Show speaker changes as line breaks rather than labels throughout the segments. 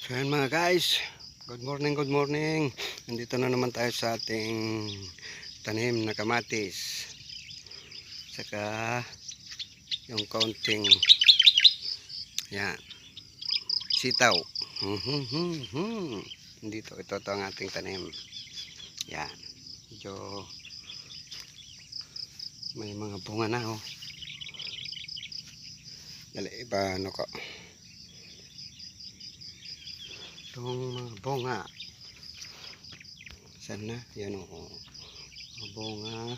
So yan mga guys, good morning, good morning. Nandito na naman tayo sa ating tanim na kamatis. Saka yung kaunting yan, sitaw. Dito, ito ang ating tanim. Yan, medyo may mga bunga na oh. Dali, iba ano ko. Itong mga bunga. Saan na? Yan o. Mga bunga.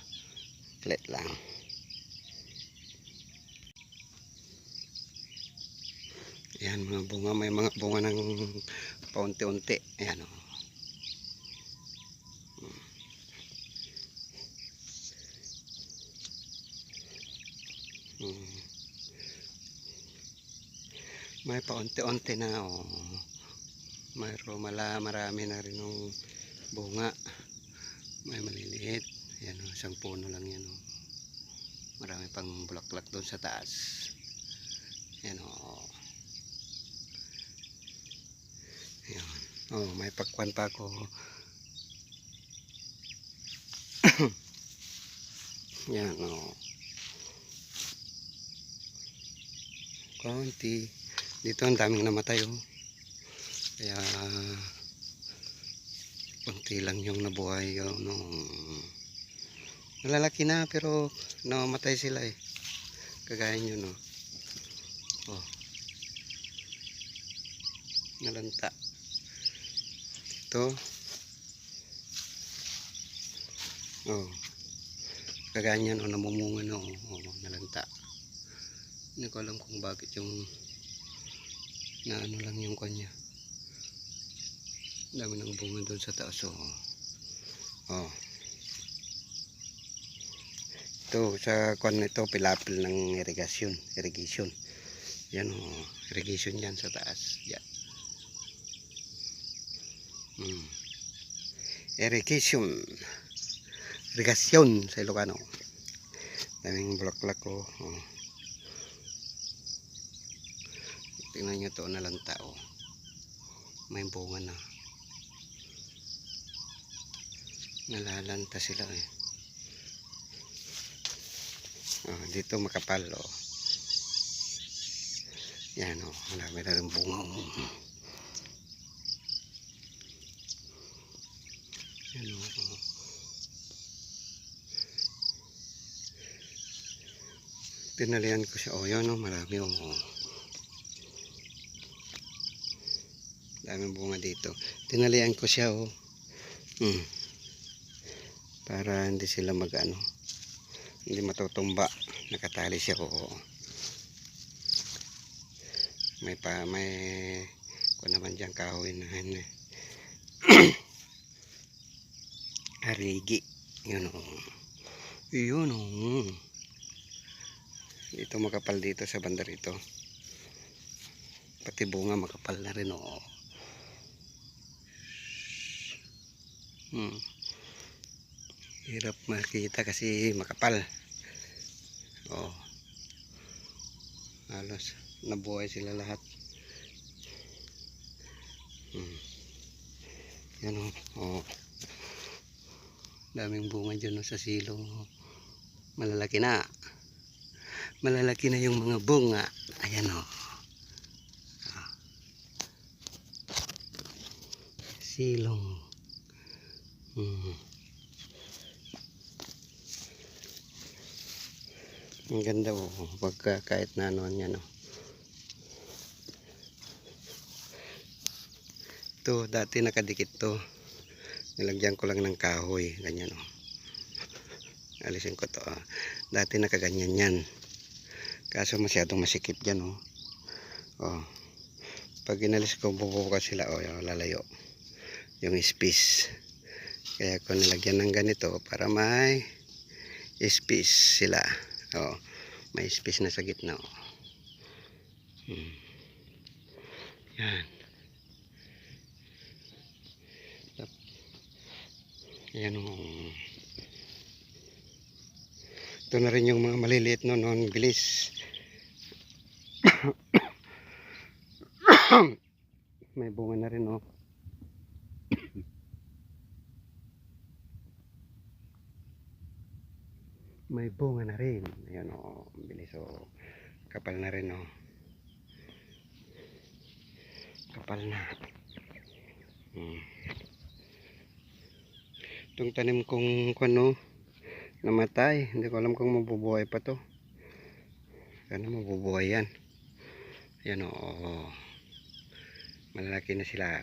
Klit lang. Yan mga bunga. May mga bunga ng paunti-unti. Ayan o. May paunti-unti na o. Marami na rin ng bunga. May maliliit. Ayan o. Isang puno lang yan o. Marami pang bulaklak doon sa taas. Ayan o. Ayan. Oh, may pakwan pa ako. Yan o. Konti. Dito ang daming namatay o. Kaya konti lang yung nabuhay o, nung malalaki na pero namatay sila eh. Kagaya nyo no. Oh. Nalanta. Ito. Oh. Kagaya nyan o, namumunga na o. Oh, nalanta. Hindi ko alam kung bakit yung na ano lang yung kanya. Dami ng bunga doon sa taas oh. Oh. Ito sa kwan nito pilapil ng irrigation. Yan oh, irrigation yan sa taas. Yan. Irrigation sa Ilocano. Daming bulaklak oh. Oh. Tingnan nyo ito, nalanta oh. May bunga na. Nalalanta sila eh. Oh, dito makapal oh. Yan oh, marami na rin bunga oh. Yan oh. Tinalian ko siya oh, yan oh, marami oh. Daming bunga dito. Tinalian ko siya oh. Para hindi sila mag-ano, hindi matutumba. Nakatali siya oh. May ko naman diyan kahoy na arigi. Yun oh. Yun oh. Dito makapal dito sa banda rito. Pati bunga makapal na rin oh. Hirap makita kasi makapal. Oh. Halos nabuhay sila lahat. Yan oh. Oh. Daming bunga dyan oh, sa silong. Malalaki na. Malalaki na yung mga bunga. Ayan oh. Silong. Ang ganda oh, pagka kahit na ano yan oh. Ito dati nakadikit to. Nilagyan ko lang ng kahoy, ganyan oh. Alisin ko to oh. Dati nakaganyan yan. Kaso masyadong masikip dyan oh. Oh. Pag inalis ko bubukas sila oh, lalayo. Yung space. Kaya ko nilagyan ng ganito para may space sila. Oh, may space na sa gitna oh. Yan. Yan oh. Ito na rin yung mga maliliit noon, bilis. May bunga na rin, oh. May bunga na rin. Ayan, oh. Bilis, oh. Kapal na rin, oh. Kapal na. Itong tanim kong ano, namatay. Hindi ko alam kung mabubuhay pa to. Sana mabubuhay yan. Ayan, oh. Malalaki na sila.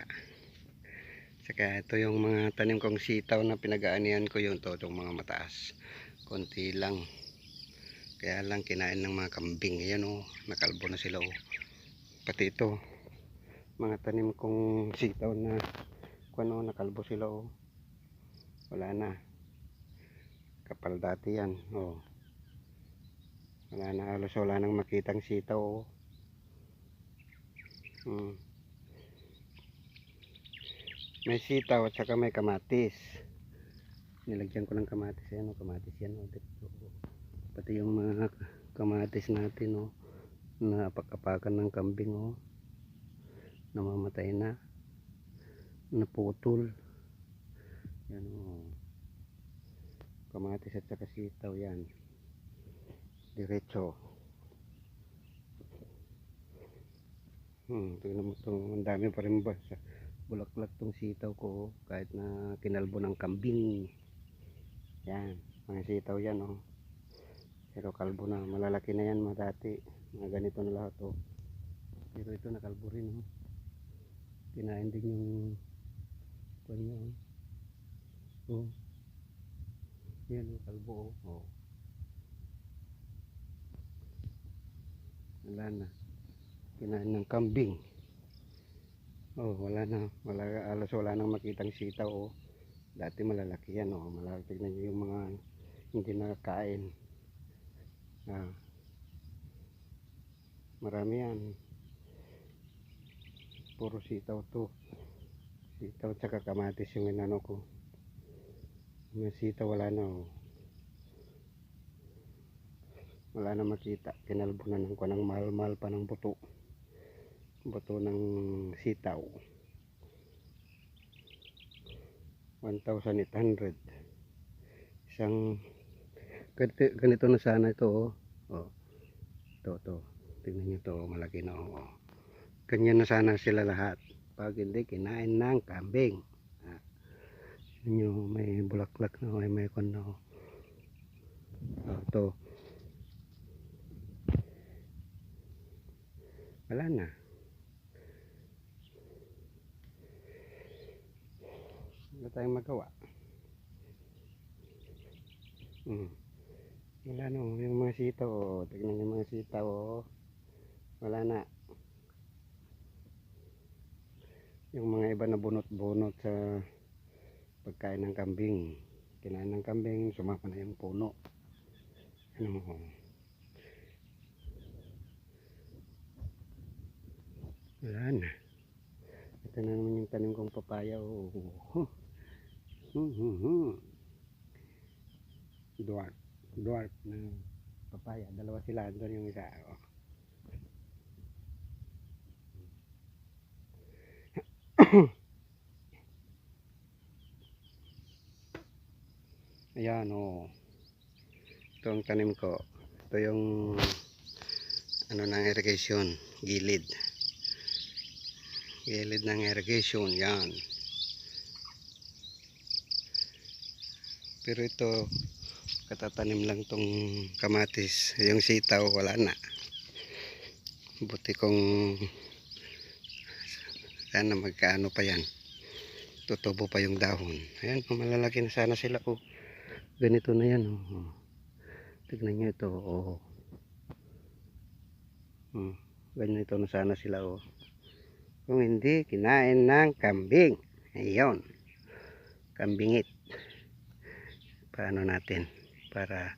Saka ito yung mga tanim kong sitaw na pinag-aanihan ko yun to, itong mga mataas. Konti lang. Kaya lang kinain ng mga kambing. Ayan, oh. Nakalbo na sila, oh. Pati ito. Mga tanim kong sitaw na ano, nakalbo sila, oh. Wala na. Kapal dati yan, oh. Wala na, halos wala nang makitang sitaw, oh. May sitaw at saka may kamatis. Nilagyan ko ng kamatis, yan, oh. Kamatis yan, oh. Pati yung mga kamatis natin, oh, napak-apakan ng kambing, oh. Namamatay na. Naputol. Yan, oh. Kamatis at saka sitaw yan. Diretso. Tingnan mo ito. Ang dami pa rin ba sa bulaklak tong sitaw ko, kahit na kinalbo ng kambing. Yan. Mga sitaw yan, oh. Pero kalbo na. Malalaki na yan mga dati. Mga ganito na lahat, oh. Pero ito nakalbo rin, oh. Kinain din yung kanya, oh. Yan, oh, kalbo, oh. Wala na. Kinain ng kambing. Oh, wala na. Alos wala nang makitang sitaw, oh. Dati malalaki yan, oh. Malalaki na yung mga hindi nakakain. Marami yan. Puro sitaw to. Sitaw tsaka kamatis yung inano ko. Yung sitaw wala na, oh. Wala na makita. Kinalbo na ng mahal-mahal pa ng buto. Buto ng sitaw. 1,800. Isang ganito na sana ito, oh. Oh. Ito. Tingnan niyo to, malaki na, oh. Ganyan na sana sila lahat. Pag hindi kinain ng kambing. Nyo, may bulaklak na, may kon na, oh. Ito. Wala na. Wala tayong magawa. Wala na, yung mga sitaw, oh. Tignan yung mga sitaw, oh. Wala na. Yung mga iba na bunot-bunot sa pagkain ng kambing. Kinain ng kambing, sumapa na yung puno. Ano mo? Wala na. Ito na naman yung tanim kong papaya, oh. Dwarf na papaya. Dalawa sila, doon yung isa, oh. Ayan, oh. Ito ang tanim ko. Ito yung ano ng irrigation, gilid ng irrigation, yan. Pero ito katatanim lang tong kamatis. Yung sitaw wala na. Buti kong sana magkaano pa yan, tutubo pa yung dahon. Ayan, malalaki na sana sila, oh. Ganito na yan, oh. Tignan nyo ito, oh. Ganito na sana sila, oh. Kung hindi kinain ng kambing. Ayun, kambingit. Paano natin para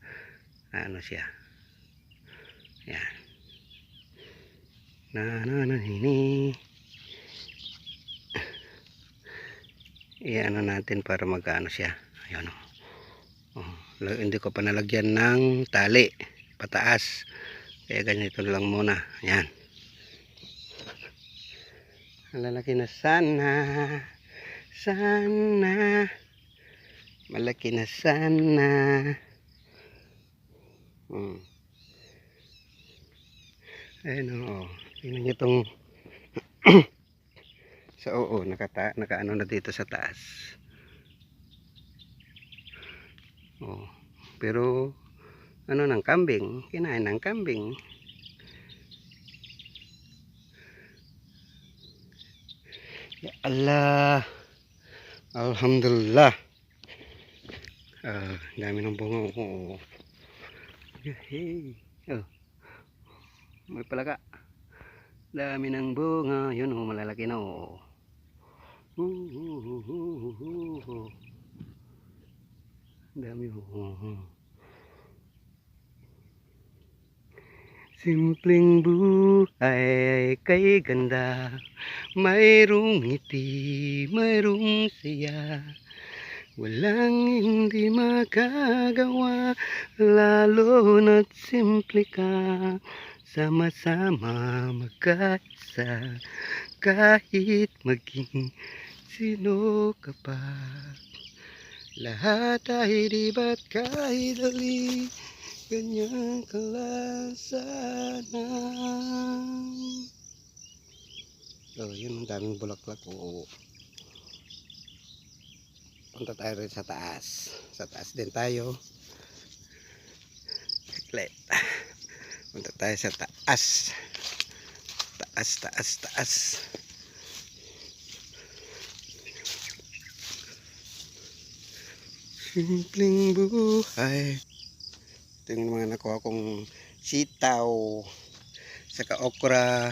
ano siya, yan. Hini. Iyan natin para magano siya. Ayun, oh. Hindi ko pa nalagyan ng tali pataas, kaya ganito lang muna. Yan. Malalaki na sana. Sana. Malaki na sana. Ayun o. Tingnan nyo itong sa nakaano na dito sa taas. Oh. Pero ano ng kambing, kinain ng kambing. Ya Allah. Alhamdulillah. Dami ng bunga. Oh. Hey. Oh. May palaka. Dami ng bunga. Yun oh, malalaki na oh. Dami oh. Simpleng buhay kay ganda, mayroong ngiti, mayroong saya, walang hindi makagawa, lalo na't simple ka, sama-sama magkaisa, kahit maging sino ka pa. Lahat ay di ba't kahit dali, ganyan ka lang sana. Oh, yun ang daming bulaklak. Oo. Punta tayo rin sa taas. Sa taas din tayo. Let. Punta tayo sa taas. Taas. Simpleng buhay. Ito yung mga nakuha kong sitaw, saka okra,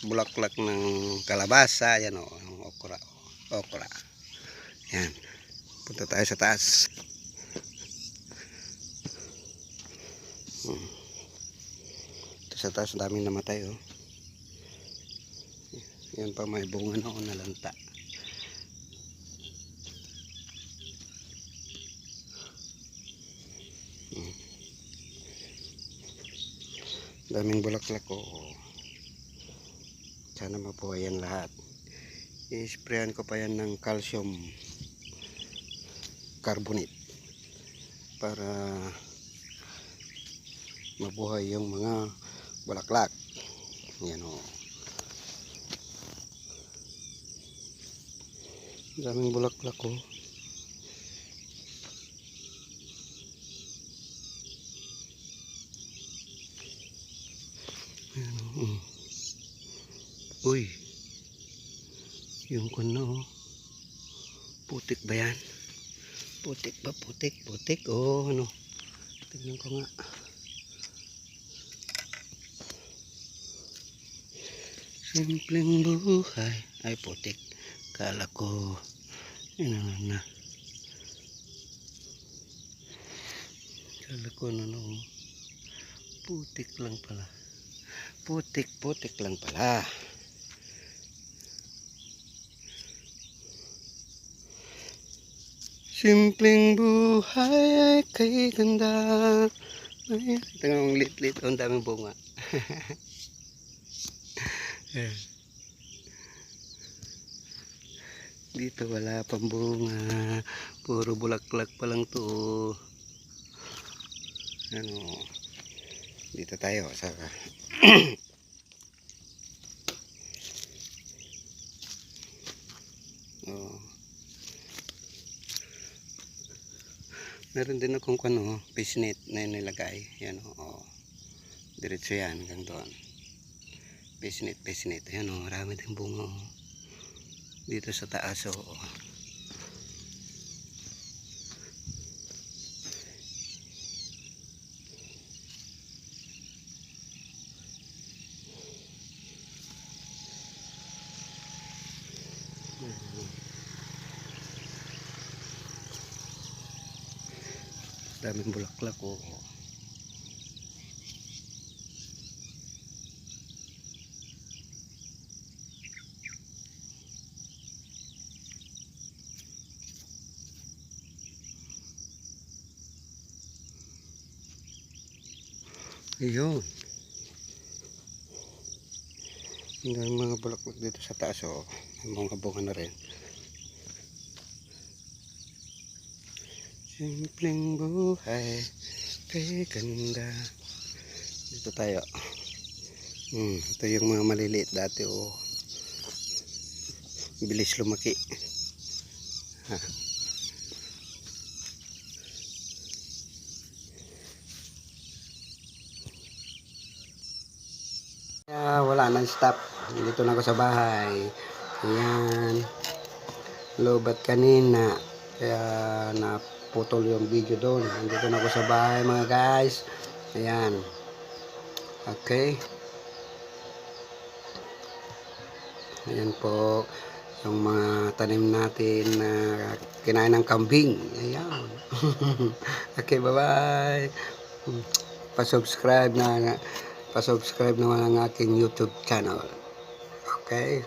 bulaklak ng kalabasa. Yan o, okra. Yan. Punta tayo sa taas. Ito sa taas, daming namatay o. Yan pa, may bunga na o nalanta. Daming bulaklak ko. Sana mabuhay yan lahat. I-sprayan ko pa yan ng calcium carbonate para mabuhay yung mga bulaklak. Yan o. Daming bulaklak ko. Uy, yung kuno, putik ba yan? Putik ba? Putik. Oh, ano? Tignan ko nga. Simpleng buhay. Ay, putik. Kala ko, ano na. Kala ko, ano, putik lang pala. Putik lang pala. Simpleng buhay kay ganda. Ay, tingnan mong lit. Ang daming bunga. Dito wala pang bunga. Puro bulaklak pa lang to. Ano. Dito tayo sa oh. Meron din akong fishnet na nilagay. Yan o. Diretso yan hanggang doon. Fishnet. Yan o. Marami din bunga o. Dito sa taas o. Daming bulaklak o. Ayun. May mga bulaklak dito sa taas, oh. May mga bunga na rin. Simpleng buhay, kay ganda. Dito tayo. Ito yung mga maliliit dati, oh. Bilis lumaki. Ha. Wala nang stop. Dito na ako sa bahay. Ayan. Lobat kanina. Kaya naputol yung video doon. Dito na ako sa bahay mga guys. Ayan. Okay. Ayan po. Yung mga tanim natin na kinain ng kambing. Ayan. Okay, bye-bye. Pa-subscribe naman ang aking YouTube channel. Okay?